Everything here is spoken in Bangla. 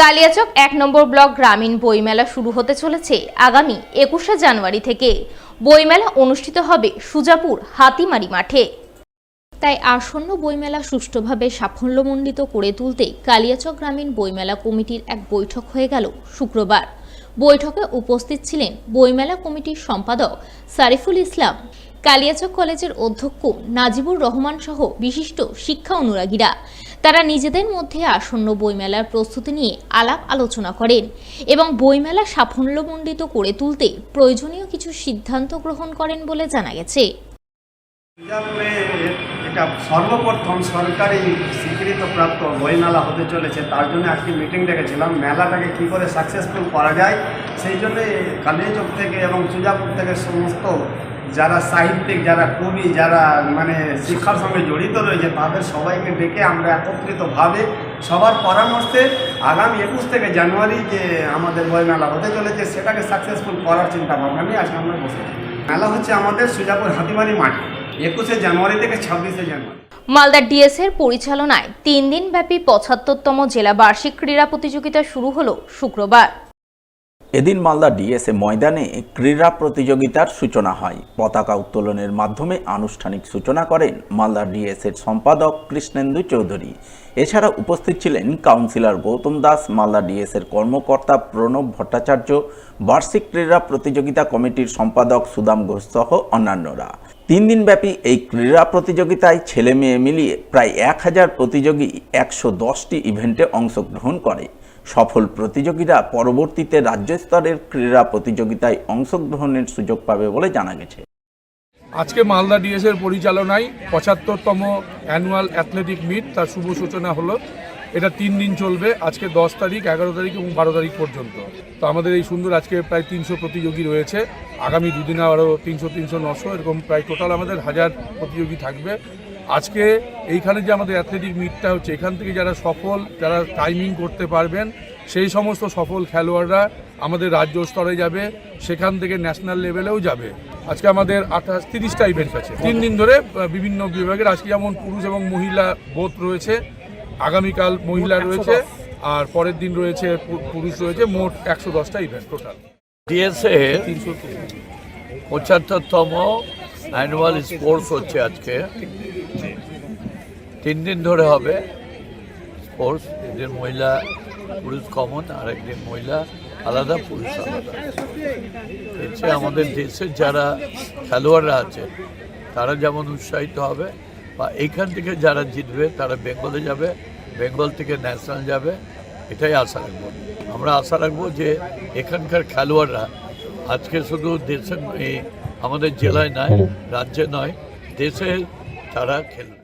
কালিয়াচক ১ নম্বর ব্লক গ্রামীণ বইমেলা শুরু হতে চলেছে আগামী ২১শে জানুয়ারি থেকে। বইমেলা অনুষ্ঠিত হবে সুজাপুর হাতিমারি মাঠে। তাই আসন্ন বইমেলা সুষ্ঠুভাবে সাফল্যমণ্ডিত করে তুলতে কালিয়াচক গ্রামীণ বইমেলা কমিটির এক বৈঠক হয়ে গেল শুক্রবার। বৈঠকে উপস্থিত ছিলেন বইমেলা কমিটির সম্পাদক সারিফুল ইসলাম, কালিয়াচক কলেজের অধ্যক্ষ নাজিবুর রহমান সহ বিশিষ্ট শিক্ষা অনুরাগীরা। তারা নিজেদের মধ্যে আসন্ন বইমেলার প্রস্তুতি নিয়ে আলাপ আলোচনা করেন এবং বইমেলা সাফল্যমণ্ডিত করে তুলতে প্রয়োজনীয় কিছু সিদ্ধান্ত গ্রহণ করেন বলে জানা গেছে। এটা সর্বপ্রথম সরকারি স্বীকৃতপ্রাপ্ত বইমেলা হতে চলেছে, তার জন্য একটি মিটিং ডেকেছিলাম। মেলাটাকে কী করে সাকসেসফুল করা যায় সেই জন্য কালিয়াচক থেকে এবং সুজাপুর থেকে সমস্ত যারা সাহিত্যিক, যারা কবি, যারা শিক্ষার সঙ্গে জড়িত রয়েছে তাদের সবাইকে ডেকে আমরা একত্রিতভাবে সবার পরামর্শে আগামী ২১ থেকে জানুয়ারি যে আমাদের বইমেলা হতে চলেছে সেটাকে সাকসেসফুল করার চিন্তা ভাবনা নিয়ে আজকে আমরা বসেছি। মেলা হচ্ছে আমাদের সুজাপুর হাতিমারি মাঠে ২১শে জানুয়ারি থেকে ২৬শে জানুয়ারি। মালদা ডিএস এর পরিচালনায় ৩ দিন ব্যাপী ৭৫তম জেলা বার্ষিক ক্রীড়া প্রতিযোগিতা শুরু হলো শুক্রবার। এদিন মালদা ডিএসএ ময়দানে ক্রীড়া প্রতিযোগিতার সূচনা হয়। পতাকা উত্তোলনের মাধ্যমে আনুষ্ঠানিক সূচনা করেন মালদা ডিএসএর সম্পাদক কৃষ্ণেন্দু চৌধুরী। এছাড়া উপস্থিত ছিলেন কাউন্সিলর গৌতম দাস, মালদা ডিএসএর কর্মকর্তা প্রণব ভট্টাচার্য, বার্ষিক ক্রীড়া প্রতিযোগিতা কমিটির সম্পাদক সুদাম ঘোষ সহ অন্যান্যরা। ৩ দিনব্যাপী এই ক্রীড়া প্রতিযোগিতায় ছেলে মেয়ে মিলিয়ে প্রায় ১,০০০ প্রতিযোগী ১১০টি ইভেন্টে অংশগ্রহণ করে। সফল প্রতিযোগীরা পরবর্তীতে রাজ্য স্তরের ক্রীড়া প্রতিযোগিতায় অংশগ্রহণের সুযোগ পাবে বলে জানা গেছে। আজকে মালদা ডিএসের পরিচালনায় ৭৫তম অ্যানুয়াল অ্যাথলেটিক মিট তার শুভ সূচনা হলো। এটা ৩ দিন চলবে, আজকে ১০ তারিখ, ১১ তারিখ এবং ১২ তারিখ পর্যন্ত। তো আমাদের এই সুন্দর আজকে প্রায় ৩০০ প্রতিযোগী রয়েছে। আগামী দুদিনে আরও ৩০০, ৯০০ এরকম প্রায় টোটাল আমাদের ১,০০০ প্রতিযোগী থাকবে। আজকে এইখানে যে আমাদের অ্যাথলেটিক মিটটা হচ্ছে, এখান থেকে যারা সফল, যারা টাইমিং করতে পারবেন সেই সমস্ত সফল খেলোয়াড়রা আমাদের রাজ্য স্তরে যাবে, সেখান থেকে ন্যাশনাল লেভেলেও যাবে। আজকে আমাদের ৩০টা ইভেন্ট আছে ৩ দিন ধরে বিভিন্ন বিভাগের। আজকে যেমন পুরুষ এবং মহিলা বোথ রয়েছে, আগামীকাল মহিলা রয়েছে, আর পরের দিন রয়েছে পুরুষ রয়েছে। মোট ১১০টা ইভেন্ট টোটাল। ডিএসএ ৭৫তম অ্যানুয়াল স্পোর্টস হচ্ছে আজকে। ৩ দিন ধরে হবে স্পোর্টস। একদিন মহিলা পুরুষ কমন, আর একদিন মহিলা আলাদা, পুরুষ আলাদা। এতে আমাদের দেশের যারা খেলোয়াড়রা আছে তারা যেমন উৎসাহিত হবে, বা এইখান থেকে যারা জিতবে তারা বেঙ্গলে যাবে, বেঙ্গল থেকে ন্যাশনাল যাবে, এটাই আশা রাখবো। আমরা আশা রাখবো যে এখানকার খেলোয়াড়রা আজকে শুধু দেশের আমাদের জেলায় নয়, রাজ্যে নয়, দেশে তারা খেলবে।